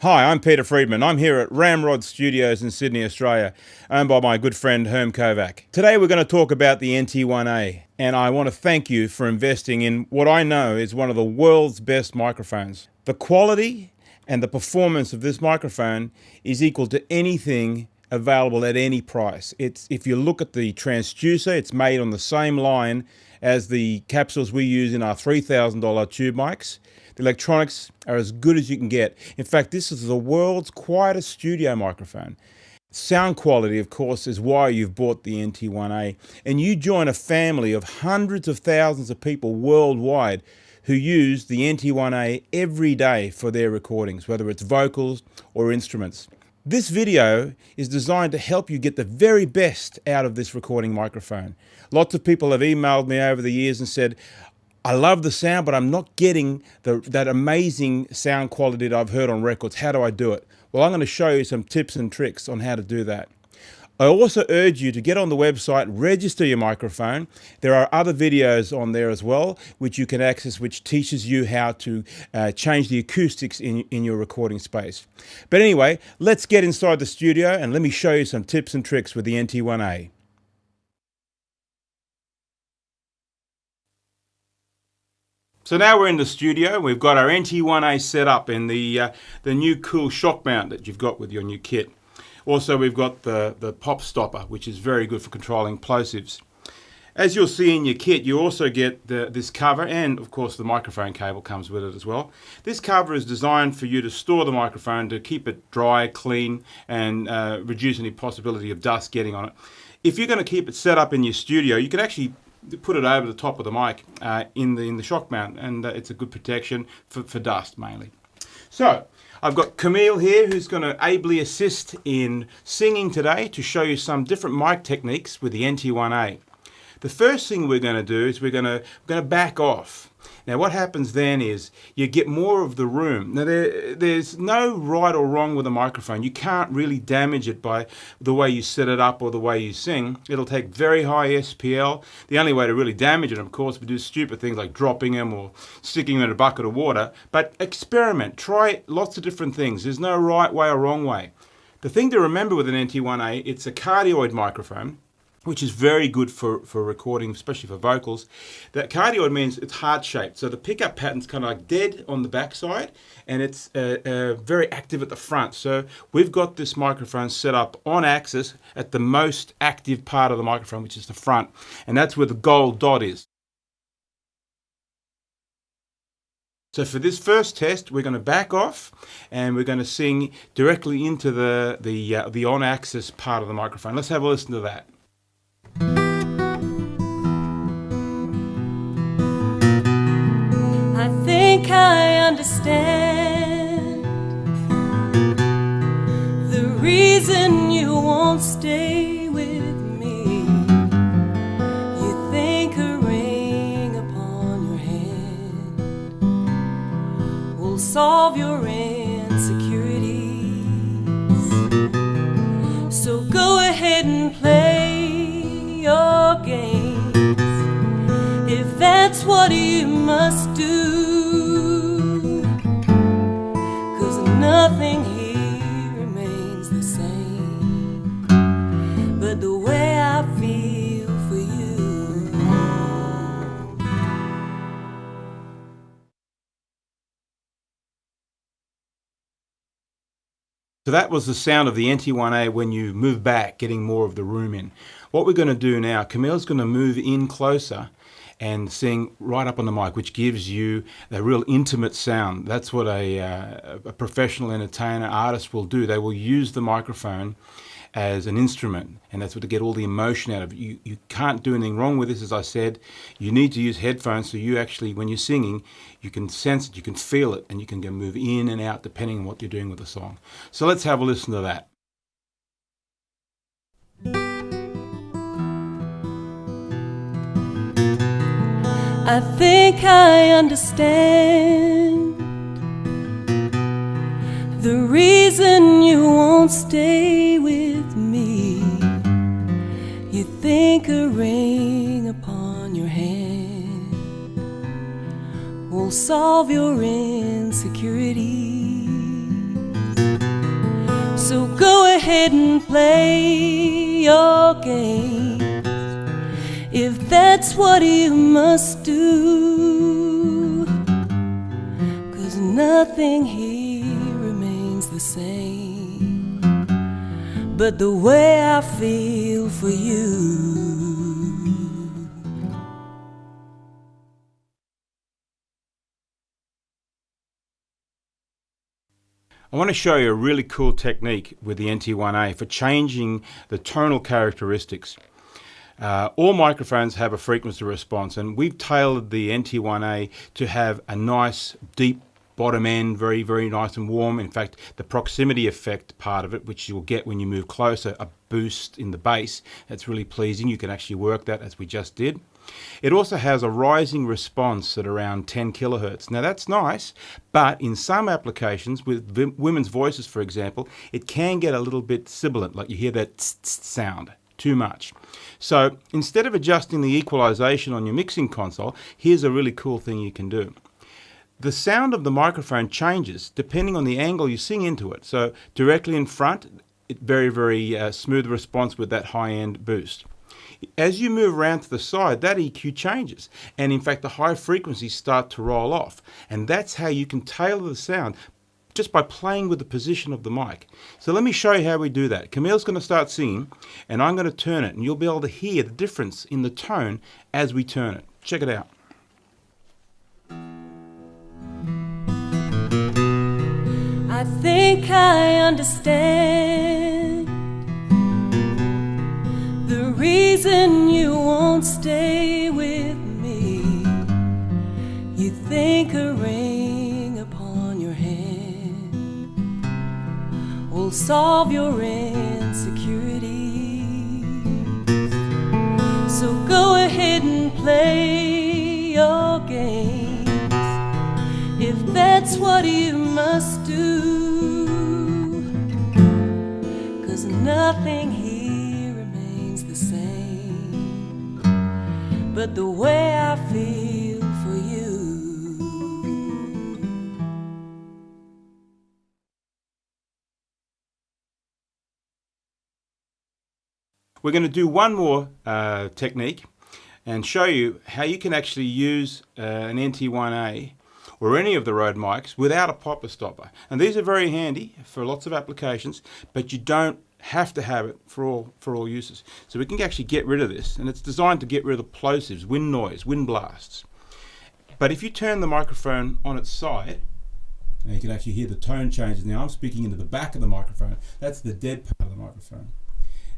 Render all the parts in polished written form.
Hi, I'm Peter Freedman. I'm here at Ramrod Studios in Sydney, Australia, owned by my good friend Herm Kovac. Today we're going to talk about the NT1 A, and I want to thank you for investing in what I know is one of the world's best microphones. The quality and the performance of this microphone is equal to anything available at any price. If you look at the transducer, it's made on the same line as the capsules we use in our $3,000 tube mics. The electronics are as good as you can get. In fact, this is the world's quietest studio microphone. Sound quality, of course, is why you've bought the NT1A. And you join a family of hundreds of thousands of people worldwide who use the NT1A every day for their recordings, whether it's vocals or instruments. This video is designed to help you get the very best out of this recording microphone. Lots of people have emailed me over the years and said, I love the sound, but I'm not getting that amazing sound quality that I've heard on records. How do I do it? Well, I'm going to show you some tips and tricks on how to do that. I also urge you to get on the website, register your microphone. There are other videos on there as well, which you can access, which teaches you how to change the acoustics in your recording space. But anyway, let's get inside the studio and let me show you some tips and tricks with the NT1A. So now we're in the studio. We've got our NT1A set up in the new cool shock mount that you've got with your new kit. Also, we've got the pop stopper, which is very good for controlling plosives. As you'll see in your kit, you also get this cover, and of course the microphone cable comes with it as well. This cover is designed for you to store the microphone, to keep it dry, clean, and reduce any possibility of dust getting on it. If you're going to keep it set up in your studio, you can actually put it over the top of the mic in the shock mount, and it's a good protection for dust mainly. So I've got Camille here who's going to ably assist in singing today to show you some different mic techniques with the NT1A. The first thing we're going to do is we're going to back off. Now what happens then is you get more of the room. Now there's no right or wrong with a microphone. You can't really damage it by the way you set it up or the way you sing. It'll take very high SPL. The only way to really damage it, of course, would do stupid things like dropping them or sticking them in a bucket of water. But experiment. Try lots of different things. There's no right way or wrong way. The thing to remember with an NT1A, it's a cardioid microphone, which is very good for recording, especially for vocals. That cardioid means it's heart-shaped, so the pickup pattern's kind of like dead on the backside, and it's very active at the front. So we've got this microphone set up on axis at the most active part of the microphone, which is the front, and that's where the gold dot is. So for this first test, we're going to back off, and we're going to sing directly into the on-axis part of the microphone. Let's have a listen to that. I think I understand the reason you won't stay with me. You think a ring upon your hand will solve your insecurities. So go ahead and play your games if that's what you must do. Nothing here remains the same, but the way I feel for you. So that was the sound of the NT1A when you move back, getting more of the room in. What we're going to do now, Camille's going to move in closer and sing right up on the mic, which gives you a real intimate sound. That's what a professional entertainer, artist will do. They will use the microphone as an instrument, and that's what to get all the emotion out of it. You can't do anything wrong with this, as I said. You need to use headphones so you actually, when you're singing, you can sense it, you can feel it, and you can go move in and out depending on what you're doing with the song. So let's have a listen to that. I think I understand the reason you won't stay with me. You think a ring upon your hand will solve your insecurities. So go ahead and play your games, if that's what you must do. 'Cause nothing here remains the same but the way I feel for you. I want to show you a really cool technique with the NT1A for changing the tonal characteristics. All microphones have a frequency response, and we've tailored the NT1A to have a nice deep bottom end, very, very nice and warm. In fact, the proximity effect part of it, which you'll get when you move closer, a boost in the bass, that's really pleasing. You can actually work that as we just did. It also has a rising response at around 10 kilohertz. Now that's nice, but in some applications, with women's voices for example, it can get a little bit sibilant, like you hear that tss sound too much. So instead of adjusting the equalization on your mixing console, here's a really cool thing you can do. The sound of the microphone changes depending on the angle you sing into it. So directly in front, very, very smooth response with that high-end boost. As you move around to the side, that EQ changes, and in fact the high frequencies start to roll off, and that's how you can tailor the sound just by playing with the position of the mic. So let me show you how we do that. Camille's going to start singing and I'm going to turn it, and you'll be able to hear the difference in the tone as we turn it. Check it out. I think I understand the reason you won't stay with me. You think a ring upon your hand will solve your insecurities. So go ahead and play your games, if that's what you must do. 'Cause nothing here remains the same but the way I feel for you. We're going to do one more technique and show you how you can actually use an NT1A or any of the RØDE mics without a popper stopper. And these are very handy for lots of applications, but you don't have to have it for all uses. So we can actually get rid of this, and it's designed to get rid of plosives, wind noise, wind blasts. But if you turn the microphone on its side, and you can actually hear the tone changes. Now I'm speaking into the back of the microphone. That's the dead part of the microphone.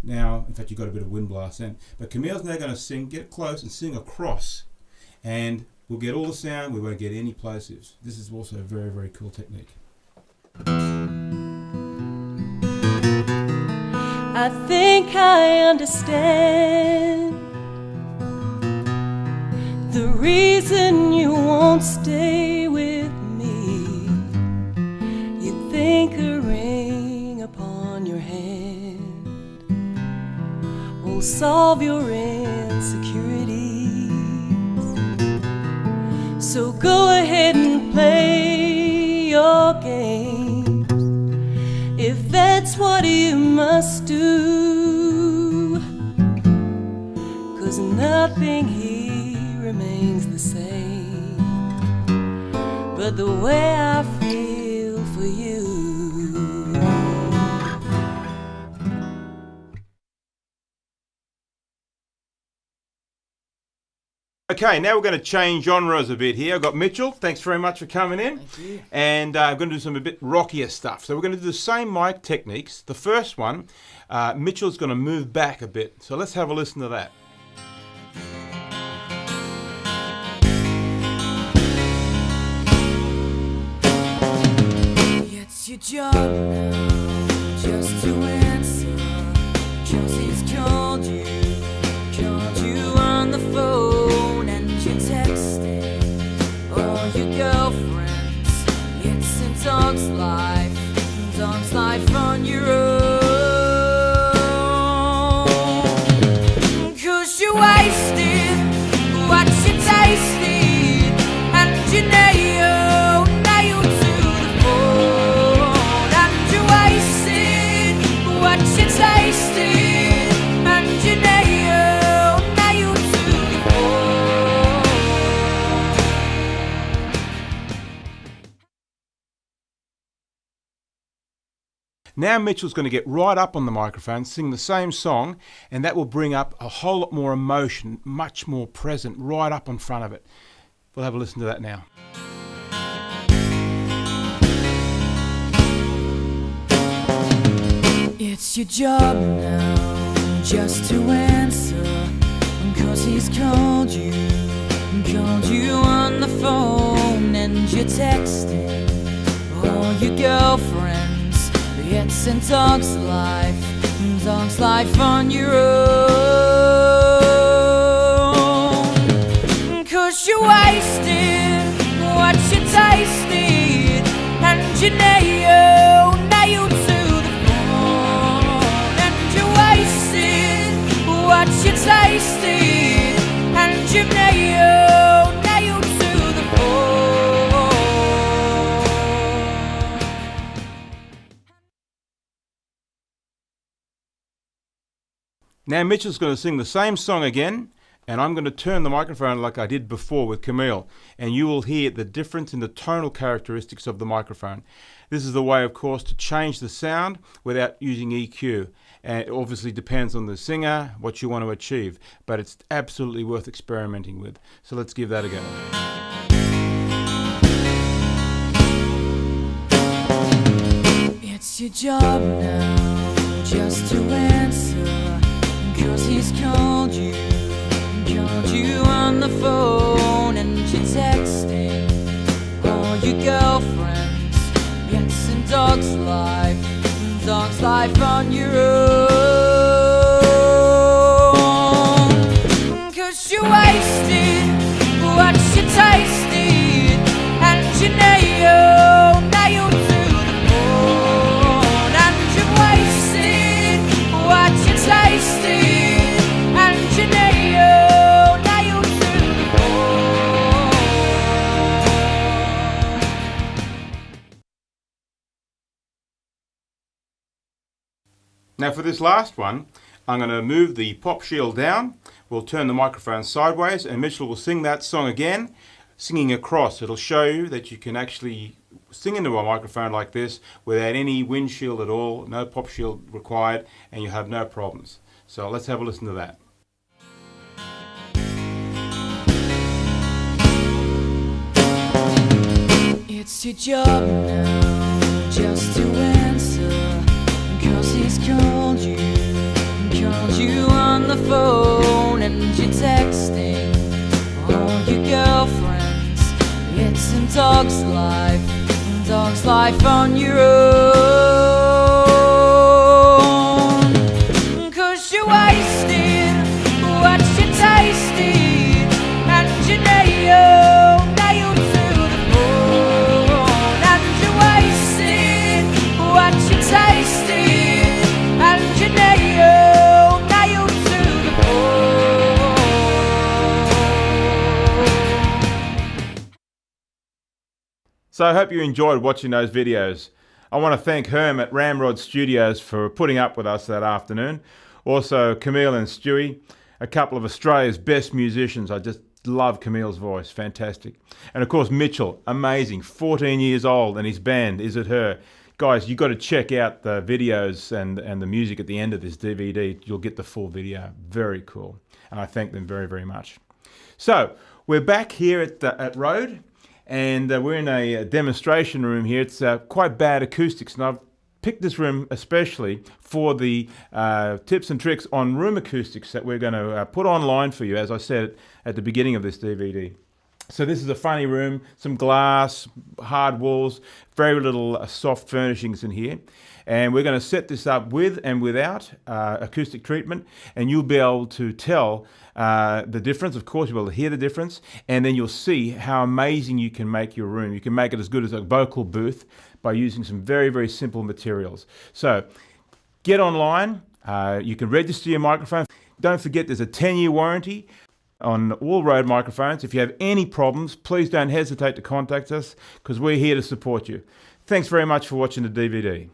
Now, in fact, you've got a bit of wind blast in. But Camille's now going to sing, get close and sing across, and we'll get all the sound, we won't get any plosives. This is also a very, very cool technique. I think I understand the reason you won't stay with me. You think a ring upon your hand will solve your insecurities. So go ahead and play your games, if that's what you must do. 'Cause nothing here remains the same but the way I feel for you. Okay, now we're going to change genres a bit here. I've got Mitchell. Thanks very much for coming in. Thank you. And I'm going to do some a bit rockier stuff. So we're going to do the same mic techniques. The first one, Mitchell's going to move back a bit. So let's have a listen to that. It's your job now, just to answer. Chelsea's called you on the phone, and you're texting all your girlfriends. It's a dog's life on your own. 'Cause you're wasted what you tasted, and you nailed to the bone. And you're wasted Now Mitchell's going to get right up on the microphone, sing the same song, and that will bring up a whole lot more emotion, much more present, right up in front of it. We'll have a listen to that now. It's your job now just to answer, 'cause he's called you on the phone, and you're texting all your girlfriends. It's in dog's life on your own. 'Cause you wasted what you tasted, and you nailed to the phone. And you wasted what you tasted, and you nailed to the phone. Now Mitchell's going to sing the same song again, and I'm going to turn the microphone like I did before with Camille, and you will hear the difference in the tonal characteristics of the microphone. This is the way, of course, to change the sound without using EQ. And it obviously depends on the singer, what you want to achieve, but it's absolutely worth experimenting with. So let's give that a go. It's your job now just to answer, 'cause he's called you on the phone, and you're texting all your girlfriends. It's in dog's life on your own. 'Cause you wasted what you tasted, and you nailed to the bone. And you wasted what you tasted, and you nailed to the bone. Now for this last one, I'm going to move the pop shield down. We'll turn the microphone sideways, and Mitchell will sing that song again, singing across. It'll show you that you can actually sing into a microphone like this without any windshield at all, no pop shield required, and you have no problems. So let's have a listen to that. It's your job now just to answer, 'cause he's called you on the phone, and you're texting all your girlfriends. It's in dog's life on your own. 'Cause you wasted what you tasted, and you nailed to the bone. And you wasted what you tasted, and you nailed to the bone. So I hope you enjoyed watching those videos. I want to thank Herm at Ramrod Studios for putting up with us that afternoon. Also Camille and Stewie, a couple of Australia's best musicians. I just love Camille's voice, fantastic. And of course Mitchell, amazing, 14 years old, and his band, Is It Her? Guys, you've got to check out the videos and the music at the end of this DVD. You'll get the full video. Very cool. And I thank them very, very much. So we're back here at RØDE, and we're in a demonstration room here. It's quite bad acoustics, and I've picked this room especially for the tips and tricks on room acoustics that we're going to put online for you, as I said at the beginning of this DVD. So this is a funny room, some glass, hard walls, very little soft furnishings in here. And we're going to set this up with and without acoustic treatment, and you'll be able to tell the difference. Of course, you'll be able to hear the difference, and then you'll see how amazing you can make your room. You can make it as good as a vocal booth by using some very, very simple materials. So get online. You can register your microphone. Don't forget there's a 10-year warranty on all RØDE microphones. If you have any problems, please don't hesitate to contact us, because we're here to support you. Thanks very much for watching the DVD.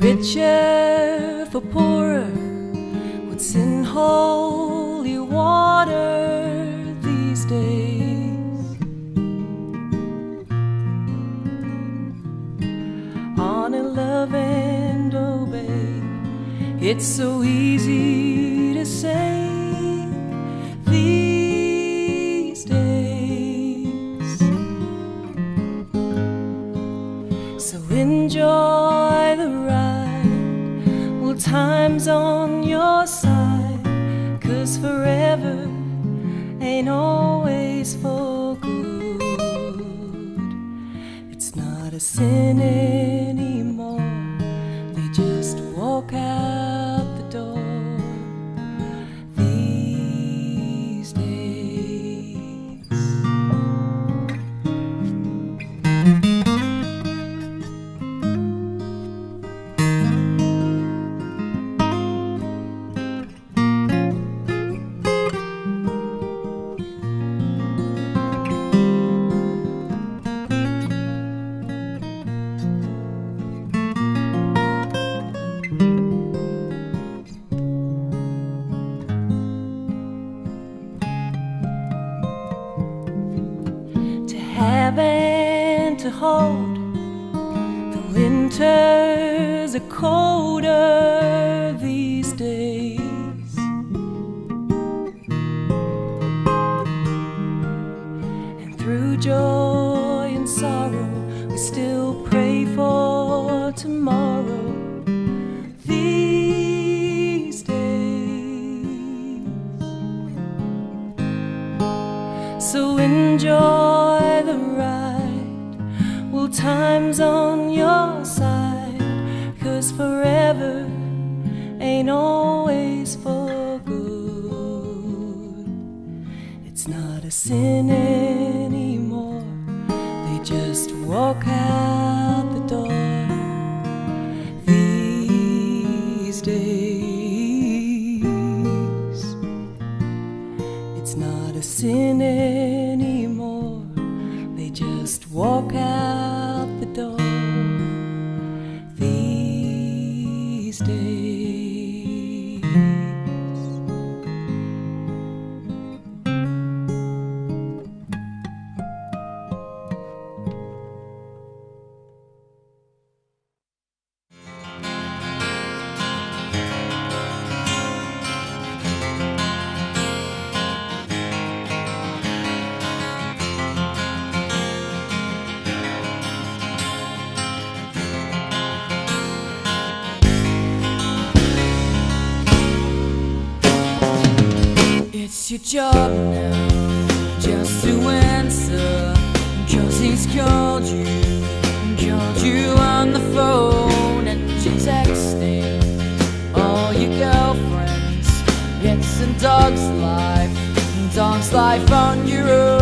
richer for poorer, what's in holy water these days? Honor, love, and obey. It's so easy to say these days. So enjoy the ride while time's on your side, 'cause forever ain't always for good. It's not a sin anymore. They just walk out the door these days. Have and to hold, the winters are colder these days. And through joy and sorrow, we still pray for tomorrow these days. So enjoy the ride while time's on your side, 'cause forever ain't always for good. It's not a sin anymore. They just walk out the door these days. It's not a sin anymore. They just walk out the door these days. It's your job now just to answer, 'cause he's called you on the phone, and you're texting all your girlfriends. It's a dog's life on your own.